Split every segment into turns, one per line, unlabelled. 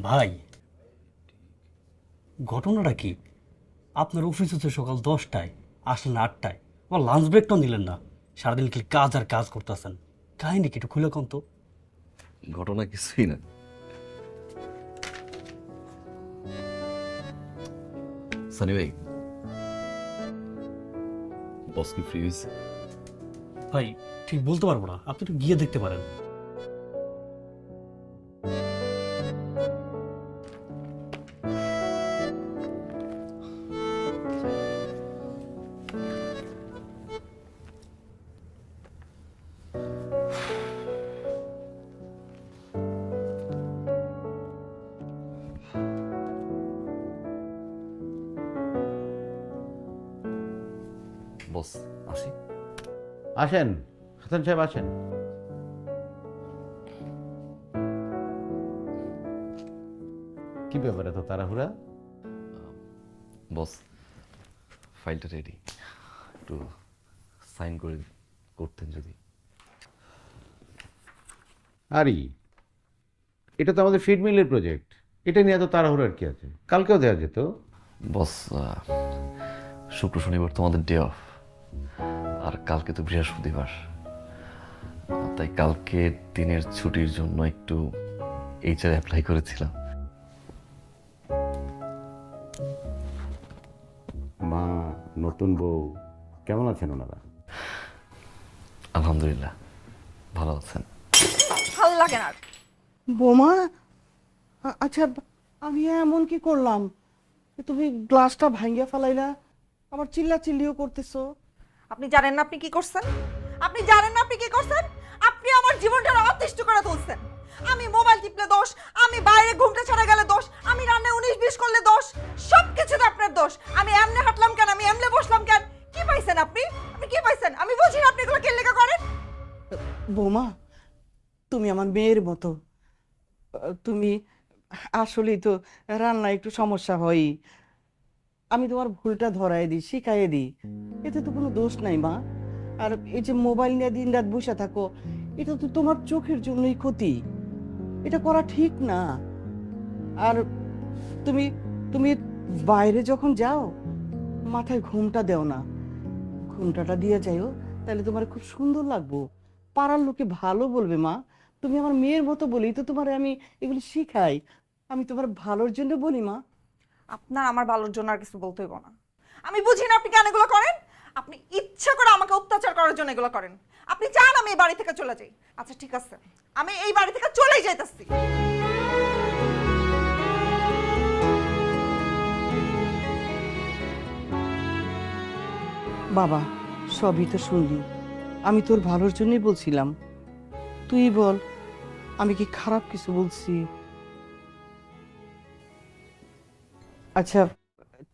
ভাই, ঘটনাটা কি? আপনার অফিস হচ্ছে সকাল 10টায়, আসলেন 8টায়, আমার লাঞ্চ ব্রেকটাও নিলেন না। সারাদিন কি কাজ আর কাজ করতেছেন? কাহিনী কি একটু খুলে কোন তো।
ঘটনা কিছুই না। সানি ভাই, বস কি ফ্রি হয়েছে?
ভাই ঠিক বলতে পারবো না, আপনি একটু গিয়ে দেখতে পারেন।
বস আসি।
আসেন হাসান সাহেব, আসেন। কি ব্যাপারে তো তাড়াহুড়া?
বস, ফাইলটা রেডি, একটু সাইন করে করতেন যদি।
আরে এটা তো আমাদের ফিড মিলের প্রজেক্ট, এটা নিয়ে এত তাড়াহুড়ার কি আছে? কালকেও দেওয়া যেত।
বস, শুক্র শনিবার তোমাদের ডে অফ, আর কালকে তো বৃহস্পতিবার, তাই কালকে দিনের ছুটির জন্য একটু এইচআর অ্যাপ্লাই করেছিলাম।
মা, নতুন বউ, কেমন আছেন ওনারা?
আলহামদুলিল্লাহ ভালো আছেন।
ভালো লাগে না আর।
বোমা, আচ্ছা আমি এমন কি করলাম যে তুমি গ্লাসটা ভাঙ্গিয়া ফেলাইলা, আবার চিল্লা চিল্লিও করতেছো?
আপনি জানেন না আপনি কি করছেন? আপনি জানেন না আপনি কি করছেন? আপনি আমার জীবনটা অতিষ্ঠ করে তুলছেন। আমি মোবাইল টিপলে দোষ, আমি বাইরে ঘুমতে ছাড়া গেলে দোষ, আমি রান্নায় 19-20 করলে দোষ, সবকিছুতে আপনার দোষ। আমি এমনে হাঁটলাম কেন, আমি এমনে বসলাম কেন? কি পাইছেন আপনি? আপনি কি পাইছেন? আমি বুঝি না আপনি এগুলো কেন লেখা করেন।
বোমা, তুমি আমার মেয়ের মতো। তুমি আসলেই তো রান্নায় একটু সমস্যা হয়, আমি তোমার ভুলটা ধরাই দিই, শিখাইয়ে দিই, এতে তো কোনো দোষ নাই মা। আর এই যে মোবাইল নিয়ে দিন রাত বসে থাকো, এটা তো তোমার চোখের জন্যই ক্ষতি, এটা করা ঠিক না। আর তুমি তুমি বাইরে যখন যাও মাথায় ঘুমটা দেও না, ঘুমটাটা দিয়ে যাইও, তাহলে তোমার খুব সুন্দর লাগবো, পাড়ার লোকে ভালো বলবে মা। তুমি আমার মেয়ের মতো বলি তো তোমার আমি এগুলি শিখাই, আমি তোমার ভালোর জন্য বলি মা।
আপনার আমার ভালোর জন্য আর কিছু বলতে হইব না। আমি বুঝি না আপনি কেন এগুলো করেন। আপনি ইচ্ছা করে আমাকে অত্যাচার করার জন্য এগুলো করেন। আপনি চান আমি এই বাড়ি থেকে চলে যাই। আচ্ছা ঠিক আছে, আমি এই বাড়ি থেকে চলেই যাইতাছি।
বাবা, সবই তো শুনলি, আমি তোর ভালোর জন্যই বলছিলাম, তুই বল আমি কি খারাপ কিছু বলছি? আচ্ছা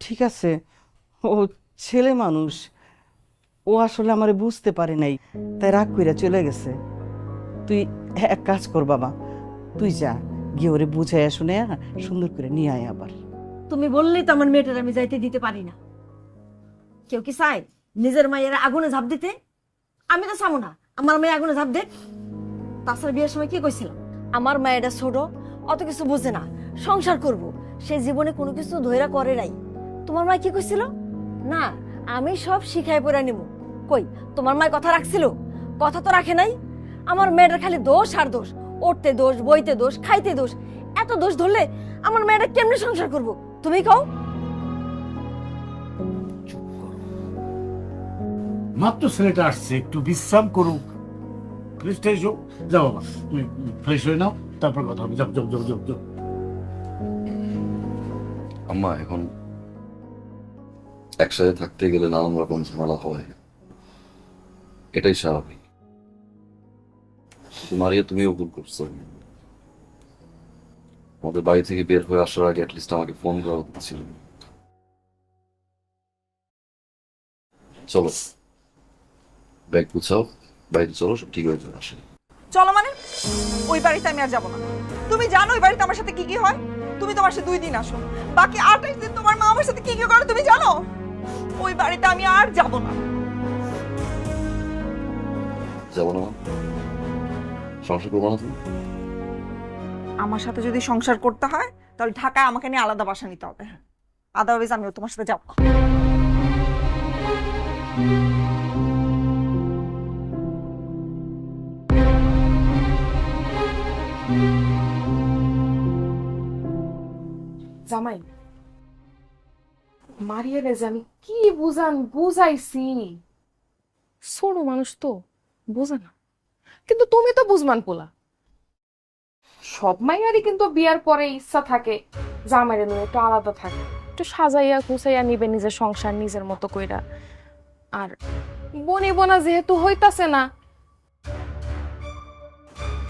ঠিক আছে, ও ছেলে মানুষ, ও আসলে আমারে বুঝতে পারে নাই, তাই রাগ কইরা চলে গেছে। তুই এক কাজ কর বাবা, তুই যা গিয়ে ওরে বুঝাইয়া শুনে সুন্দর করে নিয়ে আয় আবার।
তুমি বললেই তো আমার মেয়েটার আমি যাইতে দিতে পারি না। কেউ কি চায় নিজের মায়ের আগুনে ঝাঁপ দিতে? আমি তো চাবো না আমার মেয়ে আগুনে ঝাঁপ দেখ। তাছাড়া বিয়ের সময় কি কইছিলাম, আমার মায়েরা ছোট, অত কিছু বুঝে না, সংসার করব, সে জীবনে কোনো কিছু ধৈরা করে নাই। তোমার মা কি কইছিল? না আমি সব শিখাই পড়া নিব। কই তোমার মায়ের কথা রাখছিল? কথা তো রাখে নাই। আমার মেয়েটার খালি দোষ আর দোষ, উঠতে দোষ, বইতে দোষ, খাইতে দোষ। এত দোষ ধরলে আমার মেয়েটা কেমনে সংসার করব? তুমি কও।
মাত্র ছেলেটা আসছে, একটু বিশ্রাম করুক, রেস্ট এসো। যাও বাবা, তুমি ফ্রেশ হয়ে নাও, তারপর কথা হবে। যাও যাও যাও যাও যাও।
আম্মা, এখন একসাথে থাকতে গেলে নানান রকম ঝামেলা হয়, এটাই স্বাভাবিক। মারিয়া, তুমিও ভুল করছো। আমাদের বাড়ি থেকে বের হয়ে আসার আগে অ্যাটলিস্ট আমাকে ফোন করা উচিত ছিল। চলো ব্যাগ গুছাও, বাইরে চলো, সব ঠিক হয়ে যাবে। আসে
চলো মানে? ওই বাড়িতে আমি আর যাবো না। তুমি জানো ওই বাড়িতে আমার সাথে কি কি হয়? তুমি তোমার সাথে 2 দিন আসো, বাকি 28 দিন তোমার মা আমার সাথে কি কি করে তুমি জানো? ওই বাড়িতে আমি আর যাবো না।
যাবো না? সংসার করবো না তুমি?
আমার সাথে যদি সংসার করতে হয় তাহলে ঢাকায় আমাকে নিয়ে আলাদা বাসা নিতে হবে, আদারওয়াইজ আমিও তোমার সাথে যাবো না।
জামাই, মারিয়ারে যে আমি কি বুঝাইছি, ছোট মানুষ তো বোঝে না, কিন্তু তুমি তো বুঝমান পোলা। সব মাইয়ারই কিন্তু বিয়ার পরে ইচ্ছা থাকে জামাইরে নিয়ে একটু আলাদা থাকে, একটু সাজাইয়া গুছাইয়া নিবে নিজের সংসার নিজের মতো কইরা। আর বনি বোনা যেহেতু হইতাছে না,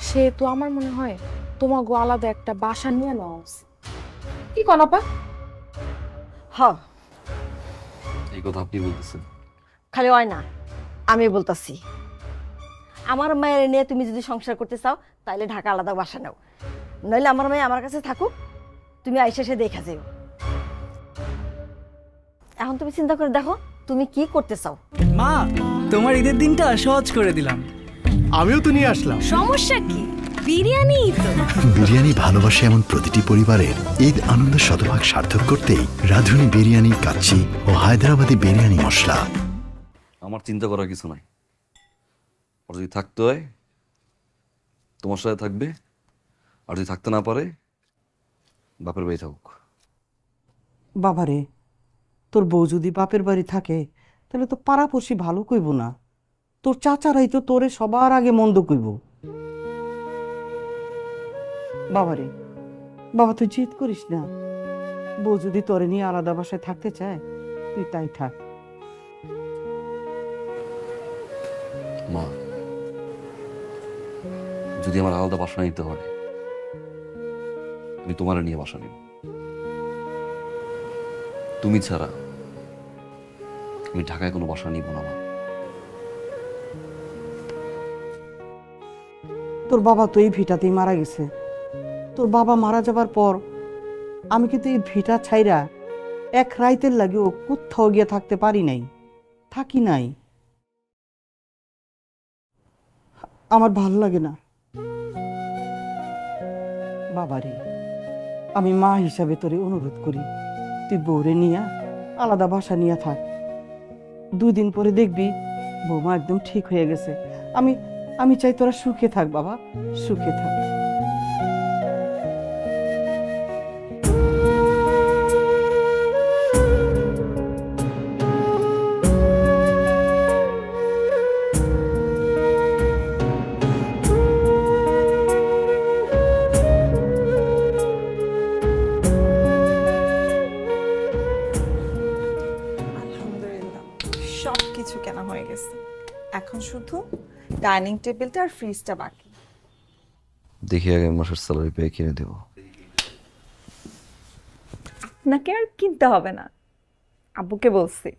সেহেতু আমার মনে হয় তোমাকে আলাদা একটা বাসা নিয়ে নেওয়া উচিত। কি কনাপা?
হ,
এই কথা আপনি বলতেছেন?
খালি হয় না, আমি বলতাছি। আমার মায়ের নিয়ে তুমি যদি সংসার করতে চাও তাহলে ঢাকা আলাদা বাসা নাও, নইলে আমার মেয়ে আমার কাছে থাকুক, তুমি আইসা এসে দেখা যাও। এখন তুমি চিন্তা করে দেখো তুমি কি করতে চাও।
মা, তোমার ঈদের দিনটা সহজ করে দিলাম। আমিও তো নিয়ে আসলাম।
সমস্যা কি? বিরিয়ানি তো।
বিরিয়ানি ভালোবাসে এমন প্রতিটি পরিবারের ঈদ আনন্দ শতভাগ সার্থক করতেই রাঁধুনি বিরিয়ানি, কাচ্চি ও হায়দ্রাবাদি বিরিয়ানি মশলা।
আমার চিন্তা করার কিছু নাই। আর যদি থাকতে হয় তোমার সাথে থাকবে, আর যদি থাকতে না পারে বাপের বাড়ি থাকুক।
বাবারে, তোর বউ যদি বাপের বাড়ি থাকে তাহলে তো পাড়াপড়শি ভালো কইব না, তোর চাচারাই তো তোরে সবার আগে মন্দ কইব। বাবারে, বাবা তুই জিদ করিস না, বউ যদি তোরে নিয়ে আলাদা বাসায় থাকতে চায় তুই তাই থাক।
মা, যদি আমার আলাদা বাসা নিতে হয় আমি তোমার নিয়ে বাসা নিব। তুমি ছাড়া আমি ঢাকায় কোনো বাসা নিব না। মা,
তোর বাবা তো এই ভিটাতেই মারা গেছে। তোর বাবা মারা যাবার পর আমি কিন্তু এই ভিটা ছাইরা এক রাইতের লাগেও কোথাও গিয়ে থাকতে পারি নাই, থাকি নাই। আমার ভাল লাগে না বাবারে। আমি মা হিসাবে তোরে অনুরোধ করি, তুই বউরে নিয়া আলাদা বাসা নিয়ে থাক। 2 দিন পরে দেখবি বৌমা একদম ঠিক হয়ে গেছে। আমি আমি চাই তোরা সুখে থাক বাবা, সুখে থাক।
আলহামদুলিল্লাহ, সব কিছু কেনা হয়ে গেছে। এখন শুধু ডাইনিং টেবিলটা আর ফ্রিজটা বাকি।
দেখি আগে মাসের স্যালারি পেয়ে কিনে দেবো।
আপনাকে আর কিনতে হবে না, আব্বুকে বলছি,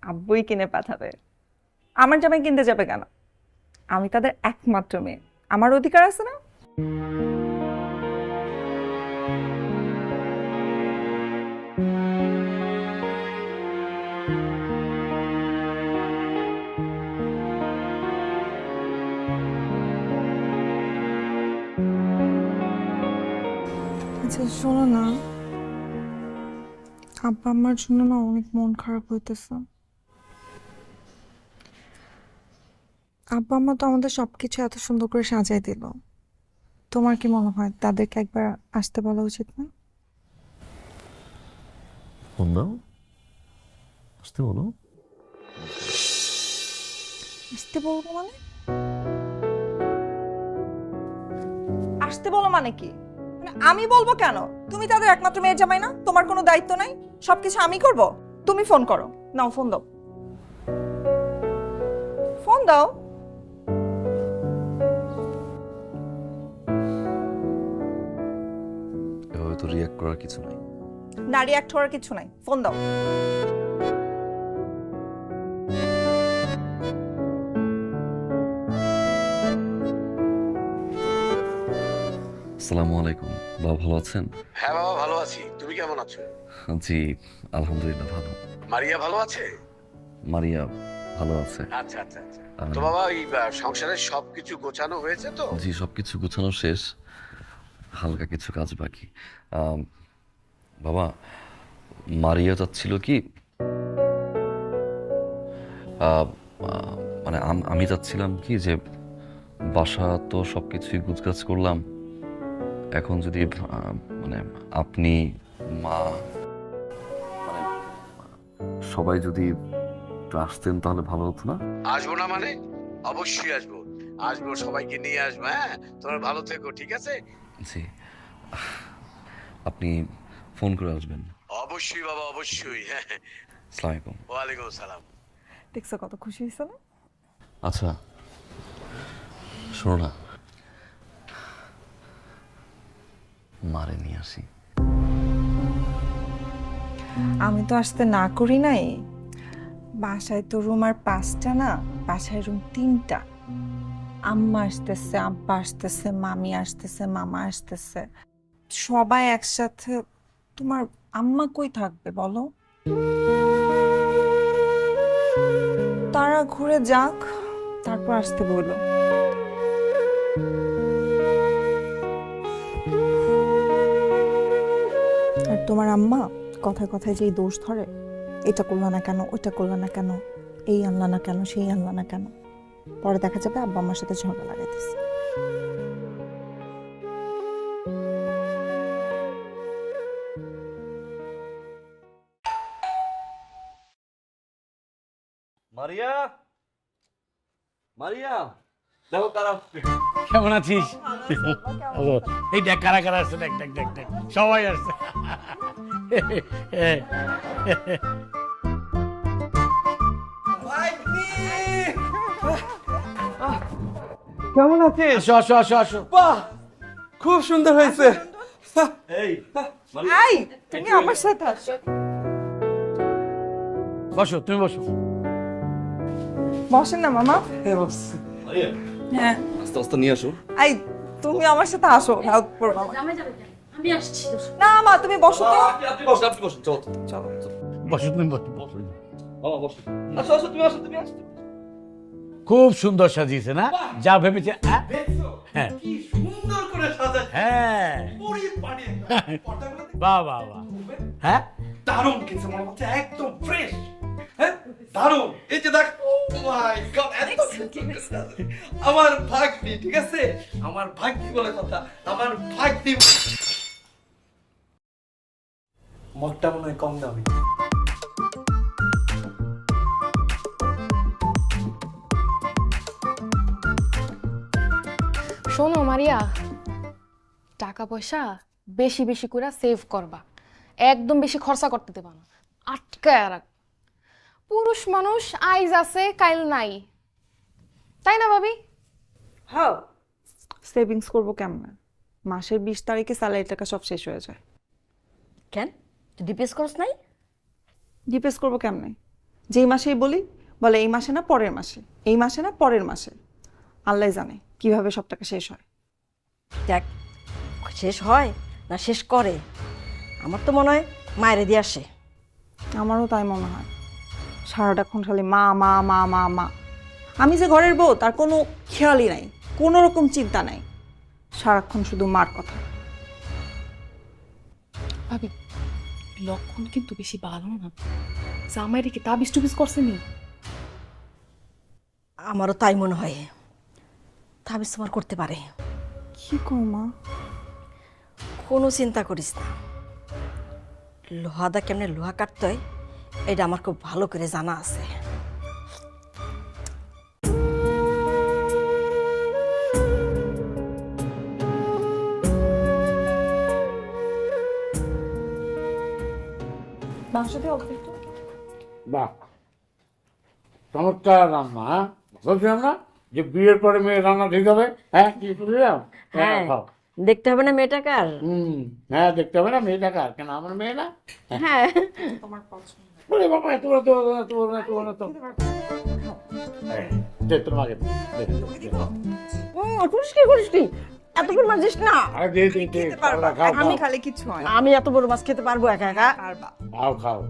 আব্বুই কিনে পাঠাবে। আমার জামাই কিনতে যাবে কেন? আমি তাদের একমাত্র মেয়ে, আমার অধিকার আছে না?
আচ্ছা শোনো না, আব্বা আমার জন্য না অনেক মন খারাপ হইতেছে। আব্বা আম্মা তো আমাদের সবকিছু এত সুন্দর করে সাজাই দিল, তোমার কি মনে হয় তাদেরকে একবার আসতে বলা উচিত না?
ফোন দাও, আসতে বলো।
আসতে বলবো মানে? আসতে বলো মানে কি? মানে আমি বলবো কেন? তুমি তাদের একমাত্র মেয়ের জামাই না? তোমার কোনো দায়িত্ব নাই? সবকিছু আমি করব? তুমি ফোন করো, নাও ফোন দাও, ফোন দাও।
এভাবে তো রিয়াক্ট করার কিছু নেই।
না, রিঅ্যাক্ট করার কিছু নাই, ফোন দাও।
আসসালামু আলাইকুম। বাবা ভালো আছেন?
হ্যাঁ বাবা ভালো আছি, তুমি কেমন আছো?
জি আলহামদুলিল্লাহ ভালো।
মারিয়া ভালো আছে?
মারিয়া ভালো আছে।
আচ্ছা আচ্ছা আচ্ছা। তো বাবা এই সংসারের সবকিছু গোছানো হয়েছে তো?
জি সবকিছু গোছানো শেষ। হালকা কিছু কাজ বাকি। বাবা, মারিয়া চাচ্ছিল কি, মানে আমি চাচ্ছিলাম কি যে বাসা তো সব কিছুই গুছগাছ করলাম, এখন যদি মানে আপনি, মা, মানে সবাই যদি একটু আসতেন তাহলে ভালো হতো না?
আসবো না মানে? অবশ্যই আসবো, আসবো, সবাইকে নিয়ে আসবো। হ্যাঁ, তোমরা ভালো থেকো, ঠিক আছে?
জি, আপনি ফোন করে আসবেন।
অবশ্যই বাবা, অবশ্যই। হ্যাঁ,
আসসালামু আলাইকুম।
ওয়ালাইকুম আসসালাম।
দেখছো কত খুশি হয়েছে না?
আচ্ছা শোনো না, মারে নিয়ে আসি।
আমি তো আসতে না করি নাই। বাসায় তো রুম আর 5টা না, বাসায় রুম 3টা। আম্মা আসতেছে, আব্বা আসতেছে, মামি আসতেছে, মামা আসতেছে, সবাই একসাথে। তোমার আম্মা কই থাকবে বলো? তারা ঘুরে যাক, তারপর আসতে বলো। আর তোমার আম্মা কথায় কথায় যেই দোষ ধরে, এটা করলো না কেন, ওইটা করলো না কেন, এই আনলা না কেন, সেই আনলা না কেন, পরে দেখা যাবে আব্বা আম্মার সাথে ঝগড়া লাগাইতেছে।
মারিয়া, মারিয়া, দেখো কারা।
কেমন আছিস? এই দেখ কারা কারা আসছে, দেখ দেখ দেখ দেখ, সবাই আসছে।
কেমন আছিস?
আসো আসো আসো আসো।
বাহ, খুব সুন্দর হয়েছে।
এই
এই, তুমি আমার সাথে আসো।
বসো, তুমি বসো।
বসেন না মামা।
হ্যাঁ বস।
মারিয়া,
হ্যাঁ,
আস্তে আস্তে নিয়ে আসো।
এই তুমি আমার সাথে আসো, হেল্প করবো আমার।
আমি আসছি।
না মা, তুমি বসো তো।
আপনি বসুন, আপনি বসুন, চলো
চলো।
বসো, তুমি বসো।
বাবা বসুন। আসো আসো, তুমি আসো, তুমি আসো।
খুব সুন্দর সাজিয়েছে না, যা ভেবেছে। হ্যাঁ
কি সুন্দর করে সাজায়।
হ্যাঁ,
পরিপাটি পর্দাগুলো
বাহ বাহ বাহ। হ্যাঁ,
দারুণ কিছু মনে হচ্ছে, একদম ফ্রেশ। হ্যাঁ, দারুণ। এই যে দেখ, ও মাই গড, এত সুন্দর করে সাজায়। আমার ভাগ্নি, ঠিক আছে, আমার ভাগ্নি বলে কথা, আমার ভাগ্নি। মগটা মনে হয় কম দামি।
শোনো মারিয়া, টাকা পয়সা বেশি বেশি করে সেভ করবা, একদম বেশি খরচা করতে দেবা না, আটকায় রাখ। পুরুষ মানুষ আইজ আছে কাইল নাই, তাই না ভাবি?
হ্যাঁ, সেভিংস করবো কেমন? মাসের 20 তারিখে স্যালারি টাকা সব শেষ হয়ে যায়।
কেন তুই ডিপিএস করস নাই?
ডিপেস করবো কেমনে? যেই মাসেই বলি, বলে এই মাসে না পরের মাসে, এই মাসে না পরের মাসে। আল্লাহ জানে কিভাবে সব টাকা শেষ হয়।
দেখ, শেষ হয় না শেষ করে, আমার তো মনে হয় মায়েরে দিয়ে আসে।
আমারও তাই মনে হয়। সারাটাক্ষণ খালি মা মা মা মা মা। আমি যে ঘরের বউ তার কোনো খেয়ালই নাই, কোনো রকম চিন্তা নাই, সারাক্ষণ শুধু মার কথা।
ভাবি, লক্ষণ কিন্তু বেশি ভালো না, জামাইরে কি তাবিজ টুবিজ করছেনি?
আমারও তাই মনে হয়, তাবিজ তোমার করতে পারে।
কি কর মা?
কোনো চিন্তা করিস না, লোহাদা কেমনে লোহা কাটতে হয় এটা আমার খুব ভালো করে জানা আছে।
মাংস দিয়ে অল্প একটু।
বাহ, চমৎকার রান্না। হ্যাঁ, বলছিলাম না যে বিয়ের পরে মেয়ে রান্না ঠিক হবে। হ্যাঁ, কি বলছিলাম?
হ্যাঁ, দেখতে হবে না মেয়েটাকার।
হ্যাঁ, দেখতে হবে না মেয়েটা কার, কেন আমার মেয়ে না?
হ্যাঁ,
তোমার পছন্দ।
ওরে বাবা, এত বড় তো তো দে তোমাকে দে, দে, দে।
পরিষ্কার করিস তুই, এত বড় মাছ দিস না।
আরে দে দে দে, খাও, খাও,
আমি
খাও।
খালি কিছু হয় না।
আমি এত বড় মাছ খেতে পারবো একা একা?
পারবা।
খাও খাও।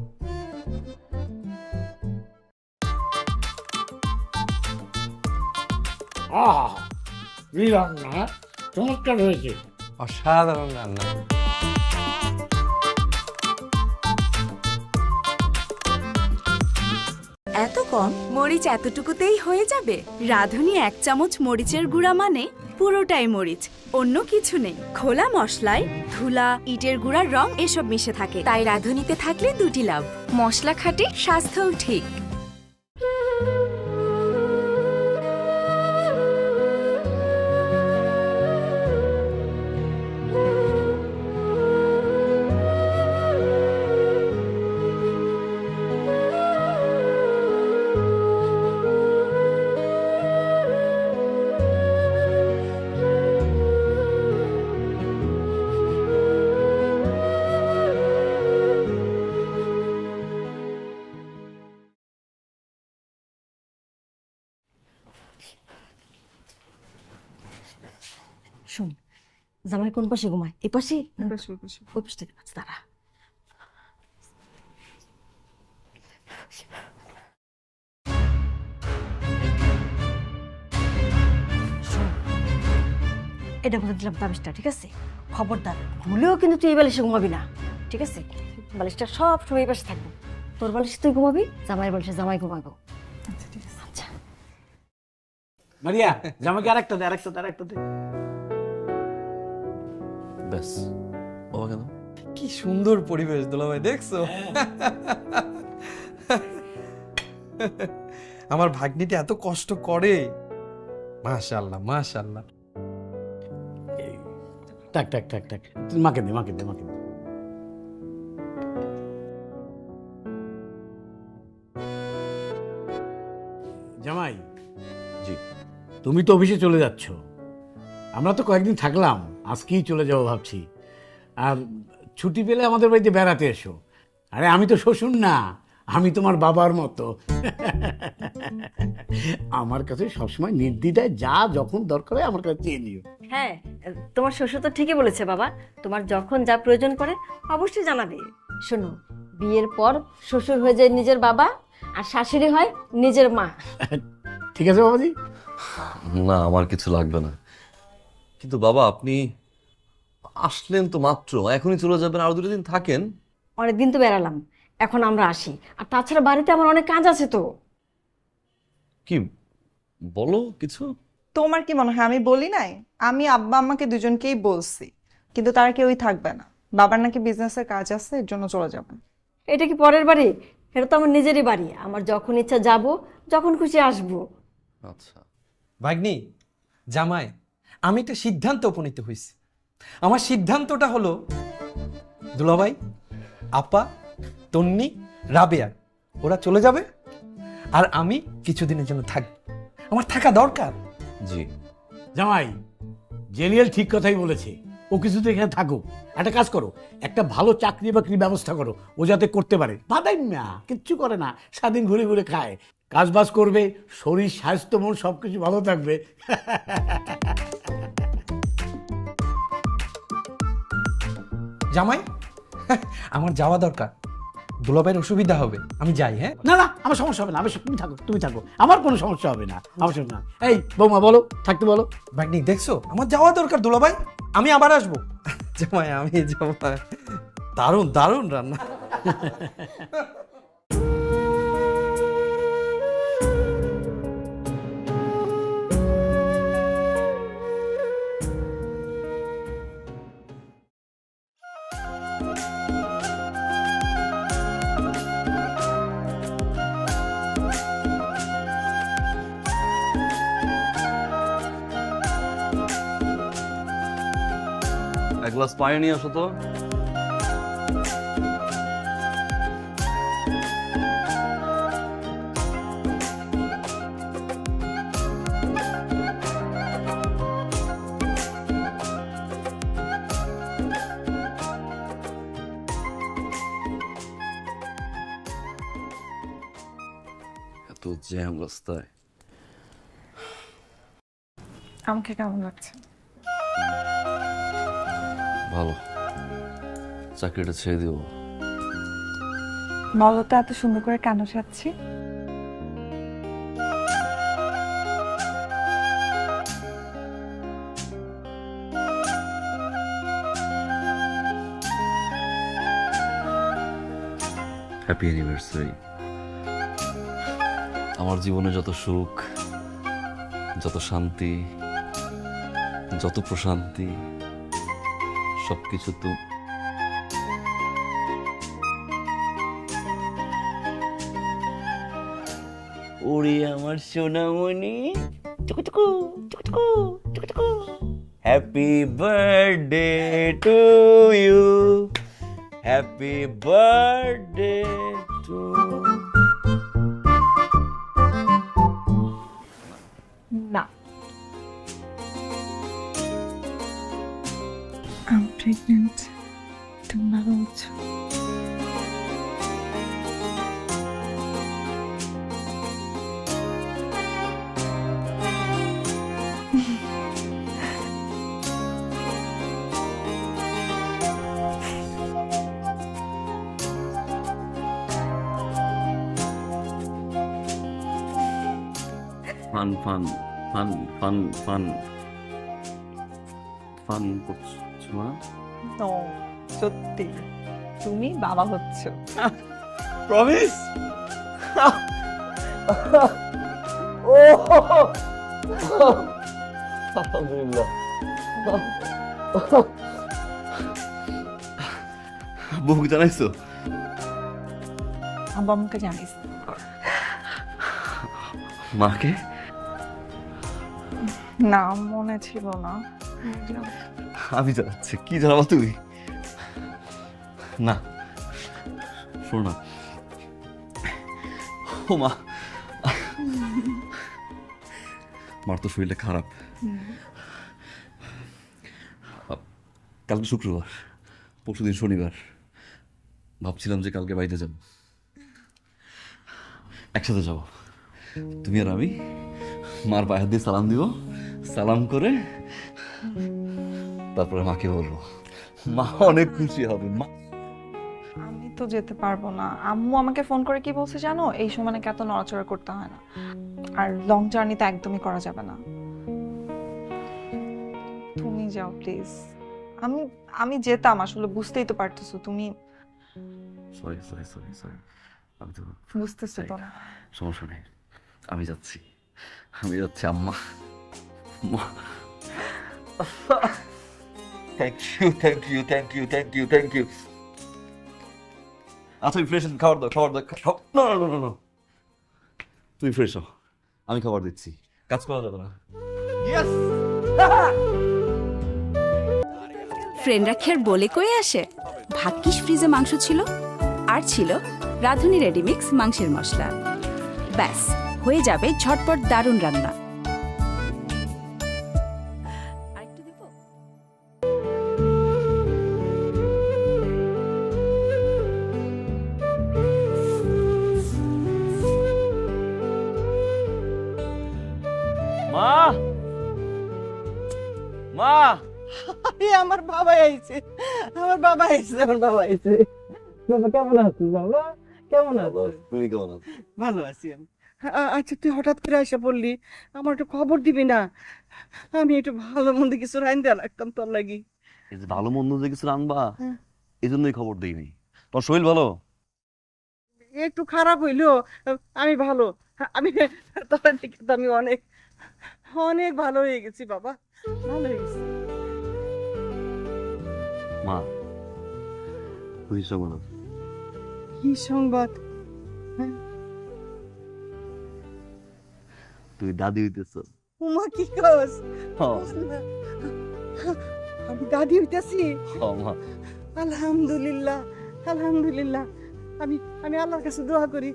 আহা, কি রান্না, চমৎকার হয়েছে।
অসাধারণ রান্না।
এত কম মরিচ এতটুকুতেই হয়ে যাবে? রাঁধুনি 1 চামচ মরিচের গুঁড়া মানে পুরোটাই মরিচ, অন্য কিছু নেই। খোলা মশলায় ধুলা, ইটের গুঁড়ার রং এসব মিশে থাকে, তাই রাঁধুনিতে থাকলে দুটি লাভ: মশলা খাঁটি, স্বাস্থ্যও ঠিক।
শোন, জামাই কোন পাশে ঘুমায়? এই পাশে? ওই পাশ থেকে দাঁড়া। এটা বলে দিলাম তাবিজটা, ঠিক আছে? খবরদার ভুলেও কিন্তু তুই এই বালিশে ঘুমাবি না, ঠিক আছে? বালিশটা সব সময় এই পাশে থাকবো। তোর বালিশে তুই ঘুমাবি, জামাইয়ের বালিশে জামাই ঘুমাবো। আচ্ছা ঠিক আছে। আচ্ছা
মারিয়া, জামাইকে আরেকটা দে, আরেকটা দে, আরেকটা দে।
ব্যাস, বাবা কেন?
কি সুন্দর পরিবেশ দুলাভাই, দেখছো? আমার ভাগ্নিটা এত কষ্ট করে, মাশাআল্লাহ মাশাআল্লাহ।
টাক টাক টাক টাক, তুই মাকে দে, মাকে দে, মাকে দে। জামাই
জি।
তুমি তো অফিসে চলে যাচ্ছ, আমরা তো কয়েকদিন থাকলাম, আজকেই চলে যাবো ভাবছি। আর ছুটি পেলে আমাদের বাড়িতে বেড়াতে এসো। আরে আমি তো শ্বশুর না, আমি তোমার বাবার মতো। আমার কাছে সবসময় নির্দ্বিধায় যা যখন দরকার হয় আমার কাছে চেয়ে নিও।
হ্যাঁ, তোমার শ্বশুর তো ঠিকই বলেছে বাবা, তোমার যখন যা প্রয়োজন পড়ে অবশ্যই জানাবে। শোনো, বিয়ের পর শ্বশুর হয়ে যায় নিজের বাবা, আর শাশুড়ি হয় নিজের মা।
ঠিক আছে বাবাজি?
না, আমার কিছু লাগবে না। কিন্তু বাবা, আপনি আসলেন তো মাত্র, এখনই চলে যাবেন? আরো 2 দিন থাকেন।
অনেকদিন তো বেড়ালাম, এখন আমরা আসি। আর তাছাড়া বাড়িতে আমার অনেক কাজ আছে তো।
কি বলো কিছু?
তোমার কি মনে হয় আমি বলি নাই? আমি আব্বা আম্মাকে দুজনকেই বলছি, কিন্তু তারা কেউই থাকবে না। বাবার নাকি বিজনেসের কাজ আছে, এর জন্য চলে যাবেন।
এটা কি পরের বাড়ি? এটা তো আমার নিজেরই বাড়ি, আমার যখন ইচ্ছা যাব, যখন খুশি আসবো।
আচ্ছা
ভাগ্নি, জামাই, আমি একটা সিদ্ধান্তে উপনীত হয়েছি। আমার সিদ্ধান্তটা হলো, দুলাভাই, আপা, তন্নি, রাবেয়া ওরা চলে যাবে, আর আমি কিছুদিনের জন্য থাকবো। আমার থাকা দরকার।
জি।
জামাই, জেনিয়াল ঠিক কথাই বলেছে। ও কিছু তো এখানে থাকুক। একটা কাজ করো, একটা ভালো চাকরি বাকরির ব্যবস্থা করো, ও যাতে করতে পারে। বাদাই না, কিচ্ছু করে না, সারাদিন ঘুরে ঘুরে খায়, কাজ বাজ করবে, শরীর স্বাস্থ্য মন সবকিছু ভালো থাকবে।
জামাই, আমার যাওয়া দরকার, দুলাভাইয়ের অসুবিধা হবে, আমি যাই। হ্যাঁ
না না, আমার সমস্যা হবে না, তুমি থাকো, তুমি থাকো, আমার কোনো সমস্যা হবে না, আমার সমস্যা না। এই বৌমা বলো, থাকতে বলো।
ভাগ্নি দেখছো, আমার যাওয়া দরকার দুলাভাই, আমি আবার আসবো। জামাই, আমি জামাই, দারুণ দারুণ রান্না।
এক গ্লাস পানি নিয়ে আসো তো। এত জ্যাম রাস্তায়।
আমাকে কেমন লাগছে?
ভালো, চাকরিটা ছেড়ে দিও।
বলো তো এত সুন্দর করে কেন সাজছি?
Happy anniversary. আমার জীবনে যত সুখ, যত শান্তি, যত প্রশান্তি, সবকিছু তো
ওরে আমার সোনামণি, টুকুটুকু টুকুটুকু টুকুটুকু, happy birthday to you, happy birthday to.
না, আমি প্রেগনেন্ট, তুমি ভালো বলছো।
Fun fun fun fun fun fun করছো না?
নো, সত্যি তুমি বাবা হচ্ছ।
প্রমিস? ও আলহামদুলিল্লাহ।
বউকে জানাইছো?
আব্বা আমাকে জানিস?
মাকে?
না, মনে ছিল না।
আমি জানাচ্ছি। কি জানাবো তুমি? না শোনো না। ও মা, মার তো শরীরটা খারাপ। কালকে শুক্রবার, পরশুদিন শনিবার। ভাবছিলাম যে কালকে বাড়িতে যাব, একসাথে যাব। তুমি আর আমি মার পায়ে হাত দিয়ে সালাম দিব, সালাম করে তারপরে মাকে বলবো। মা অনেক খুশি হবে। মা
আমি তো যেতে পারবো না। আম্মু আমাকে ফোন করে কি বলছে জানো? এই সময় নাকি এত নড়াচড়া করতে হয় না, আর লং জার্নি তো একদমই করা যাবে না। তুমি যাও প্লিজ। আমি যেতাম, আসলে বুঝতেই তো পারতেছো তুমি।
সরি সরি সরি সরি, আমি তো
বুঝতেছো তো না।
সমস্যা নেই, আমি যাচ্ছি, আমি যাচ্ছি আম্মা।
Thank you thank you thank you thank you thank you.
আচ্ছা তুমি ফ্রেশ খাবার দাও, খাবার দাও। না না না না, তুমি ফ্রেশ হও, আমি খাবার দিচ্ছি। কাজ করা যাবে না।
ইয়েস।
ফ্রেন্ডরা খের বলে কয়ে আসে। ভাগ্যিস ফ্রিজে মাংস ছিল, আর ছিল রাঁধুনি রেডিমিক্স মাংসের মশলা। ব্যাস হয়ে যাবে ঝটপট দারুণ রান্না। আরেকটু দেব?
মা, মা,
আমার বাবা আইছে, আমার বাবা আইছে, আমার বাবা আইছে। বাবা কেমন আছিস? বাবা কেমন আছিস?
তুমি কেমন আছো?
ভালো আছি আমি। আচ্ছা তুই হঠাৎ করে এসে পড়লি, আমার একটু খবর দিবি না? আমি একটু ভালো মন্দ কিছু রাইন্দা রাখতাম তোর লাগি।
এই যে ভালো মন্দ যে কিছু রানবা, এই জন্যই খবর দিইনি। তোমার শরীর ভালো?
একটু খারাপ হইলো, আমি ভালো। আমি তোর দিকে তো আমি অনেক অনেক ভালো হয়ে গেছি বাবা, ভালো হয়ে গেছি।
মা তুই সঙ্গ
কি সংবাদ?
তুই দাদি হইতেছ।
উমা কি কস? আমি দাদি হইতাছি?
মা
আলহামদুলিল্লাহ, আলহামদুলিল্লাহ। আমি আমি আল্লাহর কাছে দোয়া করি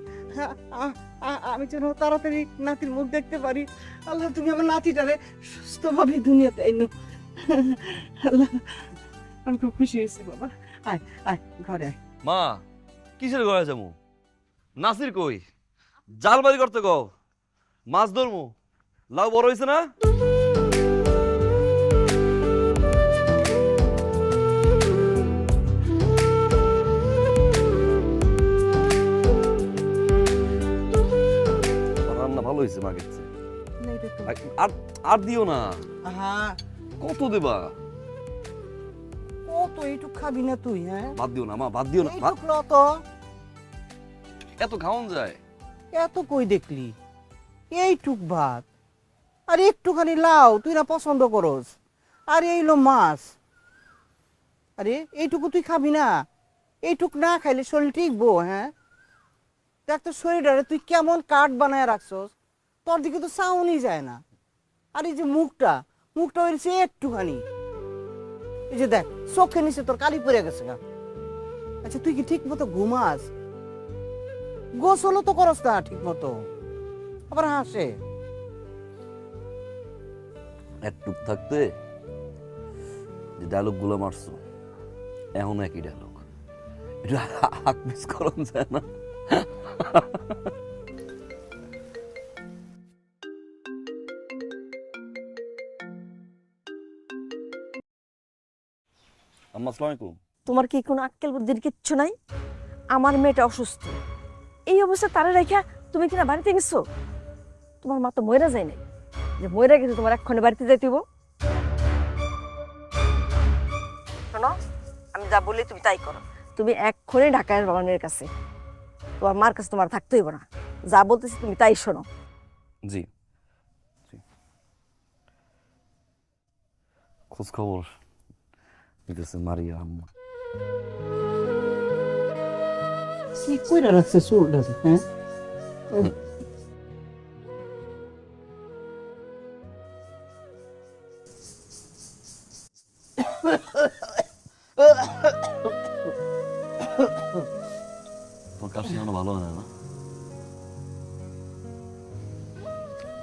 আমি যেন তাড়াতাড়ি নাতির মুখ দেখতে পারি। আল্লাহ তুমি আমার নাতিটারে সুস্থভাবে দুনিয়াতে আইনো। আল্লাহ, আমি খুব খুশি হয়েছি বাবা। আয় আয় ঘরে আয়।
মা কিসের ঘরে যাবো? নাসির কই? জাল বাড়ি করতে কও, মাছ ধরমু। লাউ বড় হয়েছে না? রান্না ভালো হয়েছে মা গেছে। আর দিও না। কত দেবা?
ও তো এইটুক খাবি না তুই? হ্যাঁ
বাদ দিও না মা, বাদ দিও না।
তো
এত খাওয়ান যায়?
এত কই দেখলি? এইটুক ভাত আর একটুখানি লাউ তুই না পছন্দ করস, আর এইলো মাছ। আরে এইটুকু তুই খাবি না? এইটুক না খাইলে শরীর টিকবো? হ্যাঁ, দেখ তো শরীরটারে তুই কেমন কাঠ বানায় রাখছস, তোর দিকে তো চাউনি যায় না। আর এই যে মুখটা মুখটা হয়েছে একটুখানি, এই যে দেখ চোখে নিচে তোর কালি পড়ে গেছে গা। আচ্ছা তুই কি ঠিক মতো ঘুমাস? গোসলও তো করস না ঠিক মতো, আবার হাসে।
একটুক থাকতে যে ডায়লগ গুলো মারছো এখন একই ডায়লগ, এটা হাক মিস করন যায় না? আম্মা আসসালামু আলাইকুম।
তোমার কি কোনো আক্কেল বুদ্ধির কিচ্ছু নাই? আমার মেয়েটা অসুস্থ, এই অবস্থা তারা রেখা তুমি কিনা বাড়িতে গেছো? তোমার মা তো ময়রা যায় নাই, যে ময়রা গেছে তোমার এক্ষণে বাড়িতে যাইতে হইব? শোনো, আমি যা বলি তুমি তাই করো। তুমি এক্ষণে ঢাকায় বাবার মেয়ের কাছে, তোমার মার কাছে তোমার থাকতে হইব না। যা বলতেছি তুমি তাই শোনো।
জি, খোঁজ খবর নিতেছে মারিয়া আম্মা।
কি কইরা রাখছে চুলটা? হ্যাঁ,
তোর কাশি এখনো ভালো হয় না?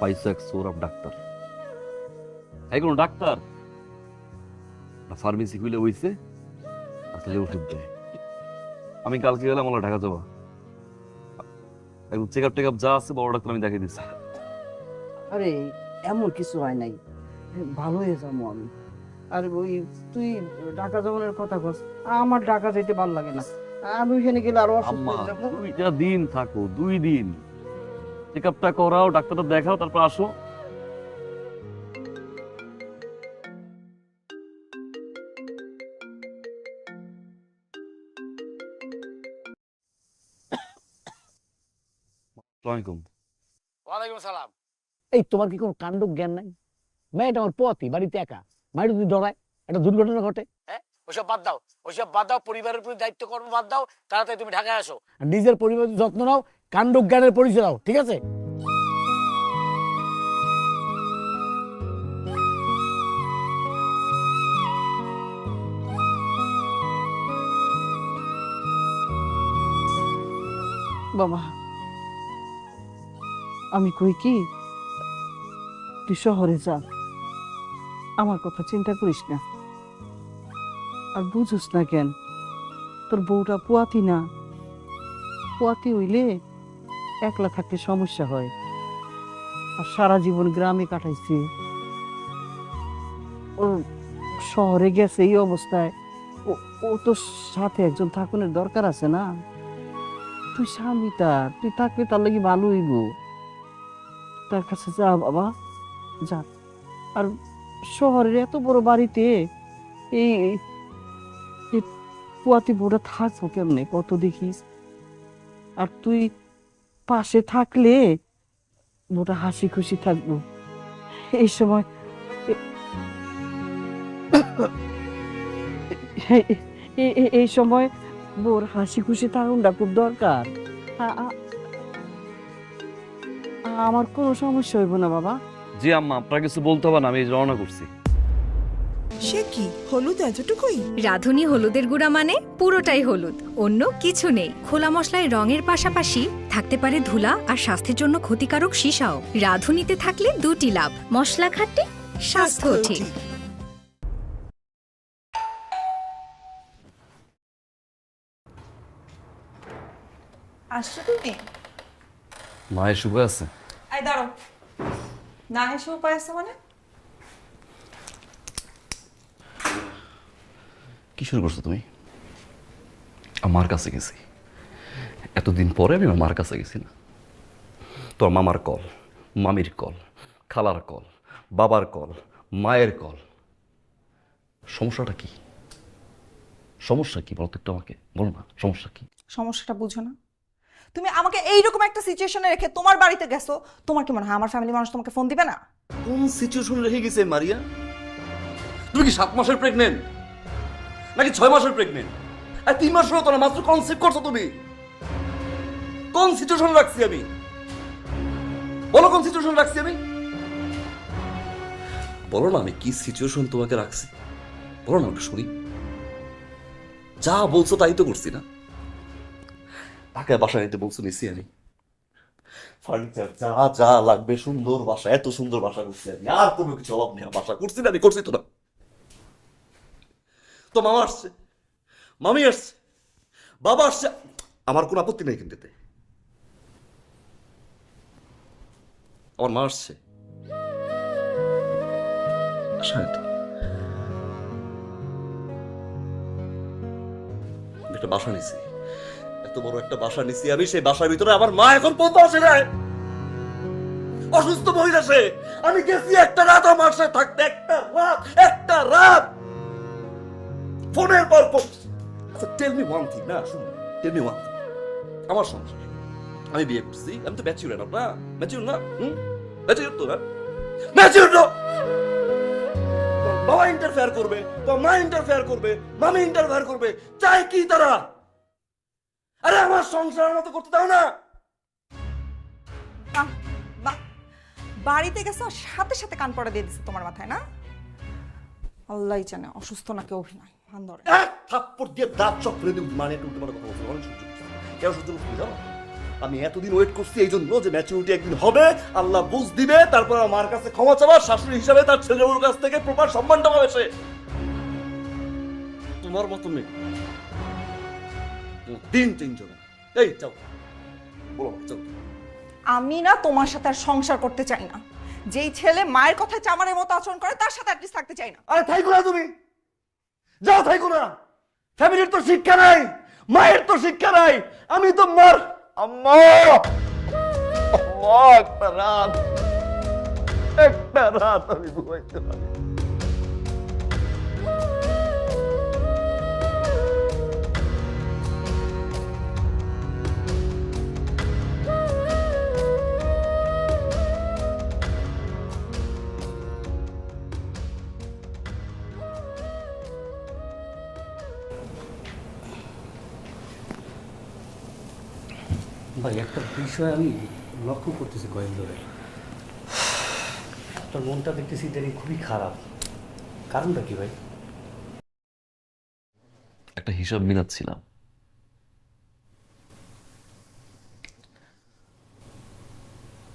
পাইছো এক সৌরভ ডাক্তার, এই কোন ডাক্তার ফার্মেসি খুলে বইছে আসলে ওষুধ দেয়। আমি কালকে গেলাম আমার ঢাকা যাবা, চেক আপ টেক আপ যা আছে বড় ডাক্তার আমি দেখে দিচ্ছি।
আরে এমন কিছু হয় নাই, ভালো হয়ে যাবো আমি। আর ওই তুই ঢাকা যাওয়ার কথা কস, আমার ঢাকা যেতে ভালো লাগে না। আমি ওইখানে গেলে আরো অসুস্থ
আম্মা
হয়ে যাবো।
2টা দিন থাকো, 2 দিন চেক আপটা করাও, ডাক্তারটা দেখাও, তারপর আসো। আসসালামাইকুম।
ওয়ালাইকুম সালাম। এই তোমার কি কোনো কাণ্ড জ্ঞান নাই? মেয়েটা আমার পথই, বাড়িতে একা, মায়ের যদি ডরায় একটা দুর্ঘটনা ঘটে। হ্যাঁ, ওইসব বাদ দাও, ওইসব বাদ দাও, পরিবারের প্রতি দায়িত্ব কর্ম বাদ দাও, তাড়াতাড়ি তুমি ঢাকায় আসো, আর নিজের পরিবারের যত্ন নাও, কাণ্ড জ্ঞানের পরিচয় দাও, ঠিক আছে?
বাবা, আমি কই কি, তুই শহরে যা, আমার কথা চিন্তা করিস না। আর বুঝুস না কেন, তোর বউটা পুয়াতি না, পুয়াতি হইলে একলা থাকতে সমস্যা হয়। আর সারা জীবন গ্রামে কাটাইছি, ও শহরে গেছে এই অবস্থায়, ও তো সাথে একজন থাকুনের দরকার আছে না। তুই স্বামী তার, তুই থাকলে তার লাগি ভালো হইব। তার কাছে যা বাবা, যা। আর শহরের এত বড় বাড়িতে এই পুয়াতি বউটা থাকবো কেমনে কত দেখিস। আর তুই পাশে থাকলে বউটা হাসি খুশি থাকবো। এই সময় এই সময় বউর হাসি খুশি থাকুনটা খুব দরকার। আমার কোনো সমস্যা হইব না বাবা।
জি আম্মা, আপনার কিছু বলতে হবে না, আমি রওনা করছি।
সে কি হলুদ এতটুকুই?
রাঁধুনি হলুদের গুঁড়া মানে পুরোটাই হলুদ, অন্য কিছু নেই। খোলা মশলায় রঙের পাশাপাশি থাকতে পারে ধুলা আর স্বাস্থ্যের জন্য ক্ষতিকারক সীসাও। রাঁধুনিতে থাকলে 2টি লাভ, মশলা খাঁটি, স্বাস্থ্য ঠিক।
আসছো তুমি?
মায়ের শুভে আছে?
আই দাঁড়ো, না এসে উপায় আছে মানে?
কি শুরু করছো তুমি? আমার কাছে গেছি, এতদিন পরে আমি আমার মার কাছে গেছি না। তোর মামার কল, মামির কল, খালার কল, বাবার কল, মায়ের কল। সমস্যাটা কি? সমস্যা কি বলতো একটু আমাকে, বলো না সমস্যা কি?
সমস্যাটা বুঝো না?
তুমি আমাকে এইরকম একটা সিচুয়েশনে রেখে তোমার বাড়িতে গেছো, তোমার কি মনে হয় আমার ফ্যামিলি মানুষ তোমাকে ফোন দিবে না?
কোন সিচুয়েশন রেখে গেছে মারিয়া? তুমি কি 7 মাসের প্রেগনেন্ট নাকি 6 মাসের প্রেগনেন্ট? আর 3 মাস হলো তো না, মাত্র কনসেপ্ট করছো তুমি। কোন সিচুয়েশন রাখছি আমি? বলো কোন সিচুয়েশন রাখছি আমি? বলো না আমি কি সিচুয়েশন তোমাকে রাখছি, বলো না একটু শুনি। যা বলছো তাই তো করছি না? ঢাকায় বাসা নিতে বলছো, নিছি আমি। ফার্নিচার যা যা লাগবে, সুন্দর বাসা, এত সুন্দর বাসা করছি আমি, আর কোনো কিছু অভাব নেই। বাসা করছি না আমি, করছি তো না। তো মামা আসছে, মামি আসছে, বাবা আসছে, আমার কোনো আপত্তি নেই কিন্তু এতে। আমার মা আসছে, একটা বাসা নিছি, এত বড় একটা বাসা নিছি আমি, সেই বাসার ভিতরে আমার মা এখন পর্যন্ত আসে নাই। অসুস্থ মহিলা সে, আমি গেছি একটা রাত আমার সাথে থাকতে, একটা রাত ফোনের পর ফোন। আচ্ছা টেল মি ওয়ান থিং, না শুনুন, টেল মি ওয়ান থিং, আমার সংসার, আমি বিয়ে করছি, আমি তো ম্যাচিউর না, ম্যাচিউর না, ম্যাচিউর তো না, ম্যাচিউর না। বাবা ইন্টারফেয়ার করবে, তো মা ইন্টারফেয়ার করবে, মামি ইন্টারফেয়ার করবে, চাই কি তারা? আরে আমার সংসারের মতো করতে দাও না।
বাড়িতে গেছো সাথে সাথে কান পড়া দিয়ে দিচ্ছে তোমার মাথায়, না? আল্লাহই জানে অসুস্থ নাকি অভিনয়। ভান ধরে
এক থাপ্পড় দিয়ে দাঁত চক ফেলে দিই, মানে একটু উল্টো কথা বলছি, অনেক সহ্য করছি। কেন সহ্য করছি জানো? আমি এতদিন ওয়েট করছি এই জন্য যে ম্যাচুরিটি একদিন হবে, আল্লাহ বুঝ দিবে, তারপর আমার কাছে ক্ষমা চাওয়া, শাশুড়ি হিসাবে তার ছেলের কাছ থেকে প্রপার সম্মানটা পাবে সে। তোমার মতো মেয়ে দিন চেঞ্জ হবে। এই যাও, বলো যাও।
আমি না তোমার সাথে আর সংসার করতে চাই না। যেই ছেলে মায়ের কথায় চামারের মতো আচরণ করে তার সাথে অ্যাটলিস্ট থাকতে চাই না।
আরে থাইকো না তুমি, যাও থাইকো না। ফ্যামিলির তো শিক্ষা নাই, মায়ের তো শিক্ষা নাই। আমি তো মার আম্মা, একটা রাত আমি ঘুমাইতে পারি।
ভাই একটা বিষয় আমি লক্ষ্য করতেছি কয়েক ধরে, তোর মনটা দেখতেছি ইদানিং খুবই খারাপ, কারণটা কি ভাই?
একটা হিসাব মিলাচ্ছিলাম।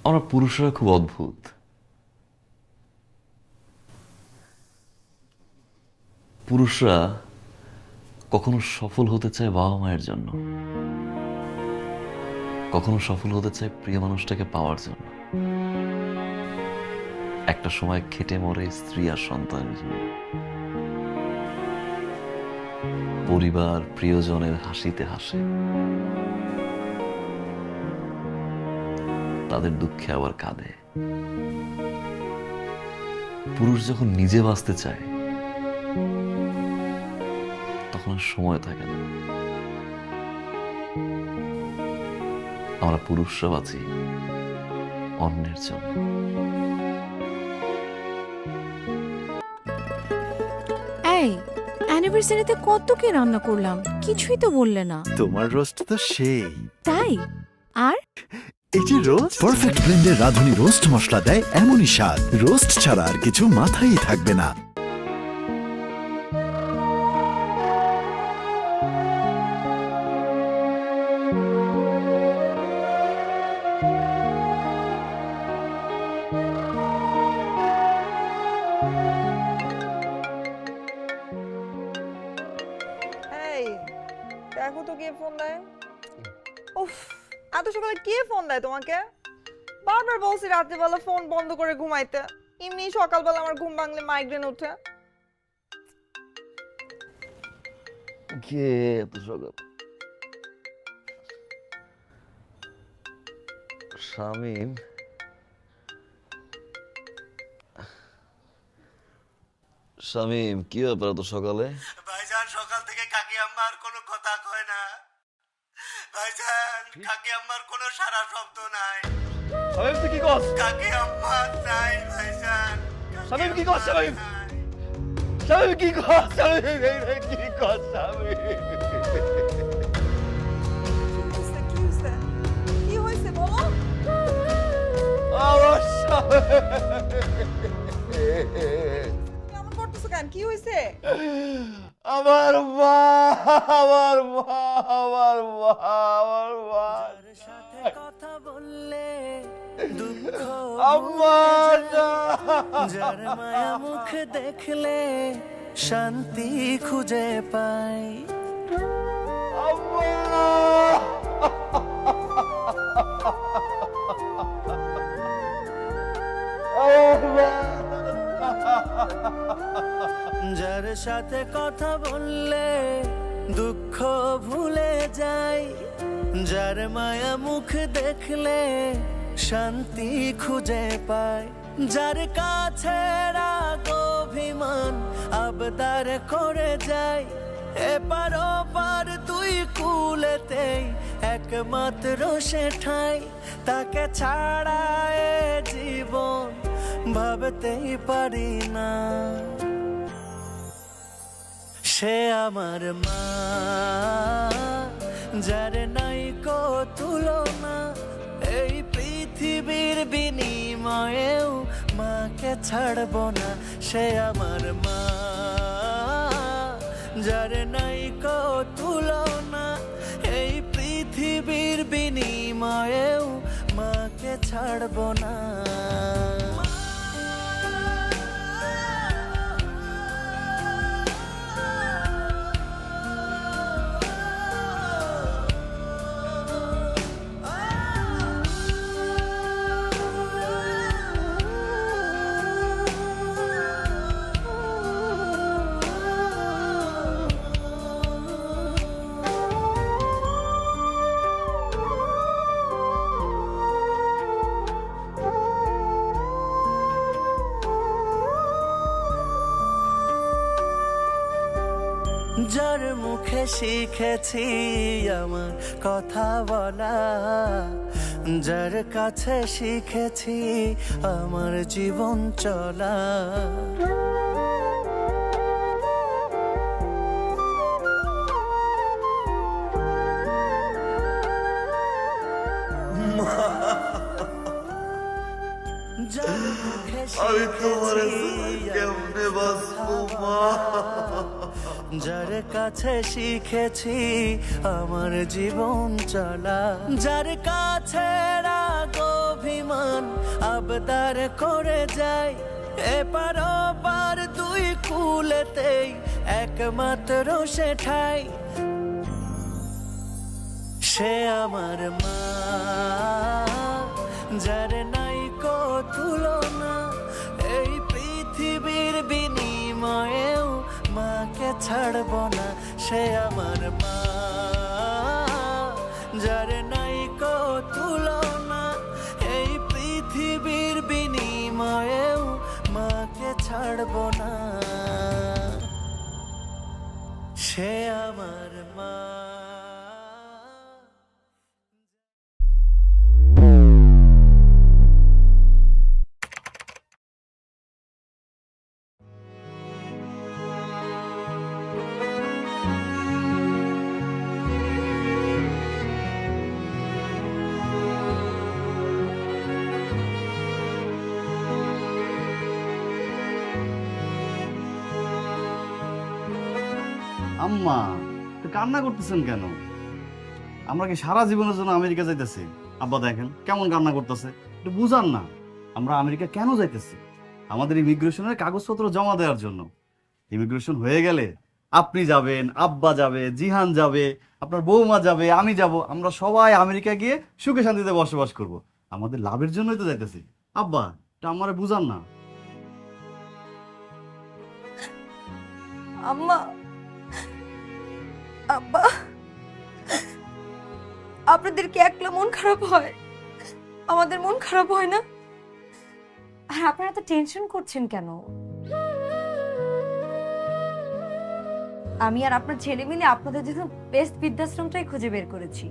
আমরা পুরুষরা খুব অদ্ভুত। পুরুষরা কখনো সফল হতে চায় বাবা মায়ের জন্য, কখনো সফল হতে চায় প্রিয় মানুষটাকে পাওয়ার জন্য, একটা সময় খেটে মরে স্ত্রী আর সন্তানের জন্য, পরিবার প্রিয়জনের হাসিতে হাসে, তাদের দুঃখে আবার কাঁদে। পুরুষ যখন নিজে বাঁচতে চায় তখন আর সময় থাকে না। আমরা পুরুষরা বাঁচি অন্যের জন্য।
এই অ্যানিভার্সারিতে কত কি রান্না করলাম, কিছুই তো বললে না।
তোমার রোস্ট তো সেই।
তাই? আর
এই যে রোস্ট, পারফেক্ট ব্লেন্ডের রাঁধুনি রোস্ট মশলা দেয় এমনই স্বাদ, রোস্ট ছাড়া আর কিছু মাথায় থাকবে না।
দেখো তো কে ফোন দেয়। উফ, এত সকালে কে ফোন দেয় তোমাকে? বারবার বলছি রাত্রিবেলা ফোন বন্ধ করে ঘুমাইতে, এমনি সকালবেলা আমার ঘুম ভাঙলে মাইগ্রেন ওঠে।
কে এত সকাল? শামীম? শামীম কি ব্যাপার এত সকালে?
ভাইজান সকাল থেকে কাকি আম্মা আর কোনো কথা কয় না।
ভাইজান কাকি আম্মার কোনো সারা শব্দ নাই।
শামিম তুই কি করছ?
কাকি আম্মা নাই ভাইজান।
শামিম কি করছ? শামিম শামিম কি করছ? শামিম কি করছ? শামিম
কি হয়েছে বলো?
আমার শামিম
কেমন করতেছো কেন? কি হয়েছে?
আমার মা আমার মা আমার মা আমার মা
কথা বললে দুঃখ
আম্মা
যার মায়া মুখ দেখলে শান্তি খুঁজে পাই। যার সাথে কথা বললে দুঃখ ভুলে যাই, যার মায়া মুখ দেখলে শান্তি খুঁজে পায়, যার কাছে রাগ অভিমান আবদার করে যায়, এপার ওপার দুই কুলেতেই একমাত্র সে ঠাই, তাকে ছাড়া এ জীবন ভাবতেই পারি না। সে আমার মা, যার নাই কো তুলনা, এই পৃথিবীর বিনিময়েও মাকে ছাড়ব না। সে আমার মা, যার নাই কো তুলনা, এই পৃথিবীর বিনিময়েও মাকে ছাড়ব না। যার মুখে শিখেছি আমার কথা বলা, যার কাছে শিখেছি আমার জীবন চলা,
আমি তোমার কেমনে বাঁচবো মা?
যার কাছে শিখেছি আমার জীবন চলা, যার কাছে রাগ অভিমান আবদার করে যায়, এপার ওপার দুই কুলেতেই একমাত্র সে ঠাই, সে আমার মা, যার নাই কো তুলনা, এই পৃথিবীর বিনিময়েও মাকে ছাড়ব না। সে আমার মা, যার নাই কো তুলনা, এই পৃথিবীর বিনিময়েও মাকে ছাড়ব না। সে আমার মা।
আম্মা তো কান্না করতেছেন কেন? আমরা কি সারা জীবনের জন্য আমেরিকা যাইতেছি? আব্বা দেখেন কেমন কান্না করতেছে, একটু বুঝান না। আমরা আমেরিকা কেন যাইতেছি? আমাদের ইমিগ্রেশনের কাগজপত্র জমা দেওয়ার জন্য। ইমিগ্রেশন হয়ে গেলে আপনি যাবেন, আব্বা যাবে, জিহান যাবে, আপনার বৌমা যাবে, আমি যাব, আমরা সবাই আমেরিকা গিয়ে সুখে শান্তিতে বসবাস করব। আমাদের লাভের জন্যই তো যাইতেছি। আব্বা এটা আমারে বুঝান না।
আম্মা, আব্বা, আপনাদের কি একলা মন খারাপ হয়? আমাদের মন খারাপ হয় না?
আর আপনারা তো টেনশন করছেন কেন? আমি আর আপনার ছেলে মিলে আপনাদের জন্য বেস্ট বৃদ্ধাশ্রমটাই খুঁজে বের করেছি।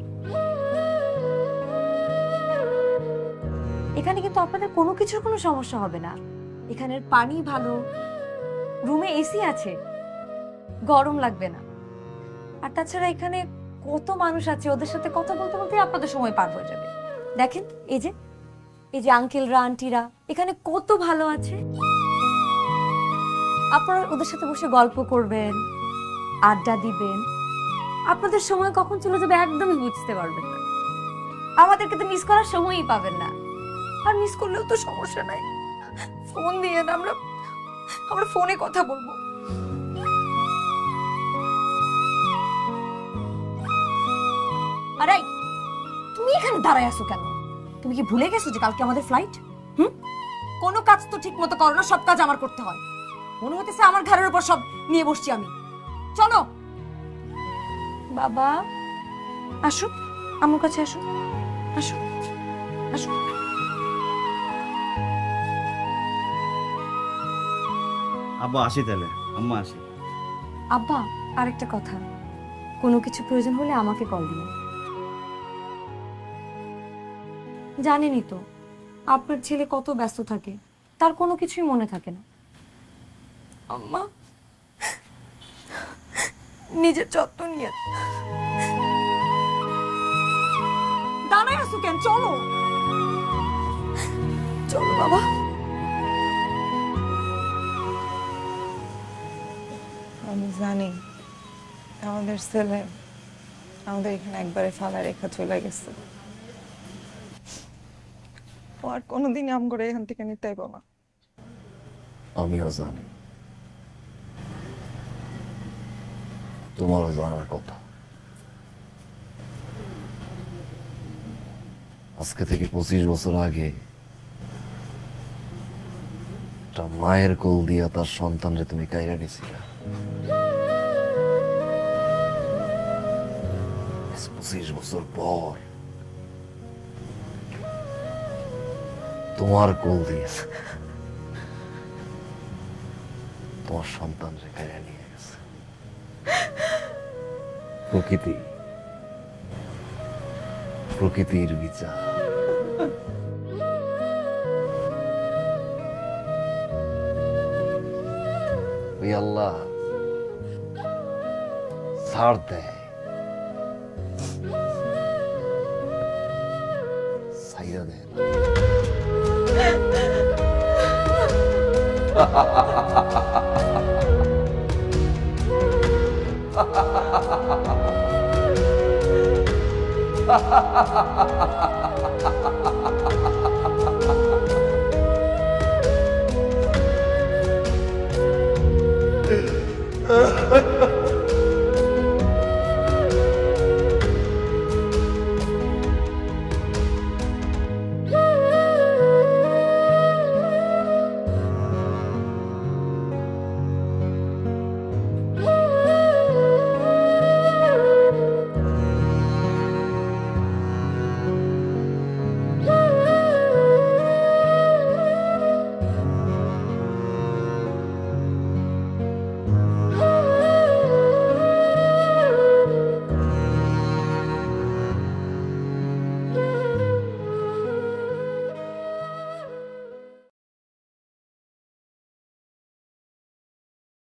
এখানে কিন্তু আপনাদের কোনো কিছুর কোনো সমস্যা হবে না। এখানের পানি ভালো, রুমে এসি আছে, গরম লাগবে না। আর তাছাড়া এখানে কত মানুষ আছে, ওদের সাথে কথা বলতে বলতে আপনাদের সময় পার হয়ে যাবে। দেখেন এই যে আঙ্কেলরা আন্টিরা এখানে কত ভালো আছে। আপনারা ওদের সাথে বসে গল্প করবেন, আড্ডা দিবেন, আপনাদের সময় কখন চলে যাবে একদমই বুঝতে পারবেন না। আমাদেরকে তো মিস করার সময়ই পাবেন না। আর মিস করলেও তো সমস্যা নাই, ফোন দিয়ে আমরা ফোনে কথা বলবো। আরে তুমি এখানে দাঁড়ায় আছো কেন? তুমি কি ভুলে গেছো যে কালকে আমাদের ফ্লাইট? কোনো কাজ তো ঠিক মতো করো না, সব কাজ আমার করতে হয়। মনে হতেছে আমার ঘরের উপর সব নিয়ে বসছি আমি। চলো বাবা, আসো আমার কাছে, আসো আসো আসো।
আব্বা আসি তাহলে, আম্মা আসি।
আব্বা আরেকটা কথা, কোনো কিছু প্রয়োজন হলে আমাকে কল দিও। জানেনই তো আপনার ছেলে কত ব্যস্ত থাকে, তার কোনো কিছুই মনে থাকে না। আম্মা নিজের যত্ন নিয়ে। দাঁড়ায় আছো কেন? চলো চলো বাবা।
আমি জানি আমাদের ছেলে আমাদের এখানে একবারে ফালা রেখা চলে গেছে। ও আর কোনোদিন আম করে এখান থেকে নিতে পারবো না।
আমিও জানি, তোমারও জানার কথা। আজকে থেকে 25 বছর আগে একটা মায়ের কোল দিয়া তার সন্তানরে তুমি কাইরা নিছিলা। 25 বছর পর তোমার কোল দিয়ে তোমার সন্তানরে কাইরা নিয়ে গেছে প্রকৃতির বিচার। ওই আল্লাহ ছাড় দেয়, ছাইরা দেয় না।
Ha ha ha!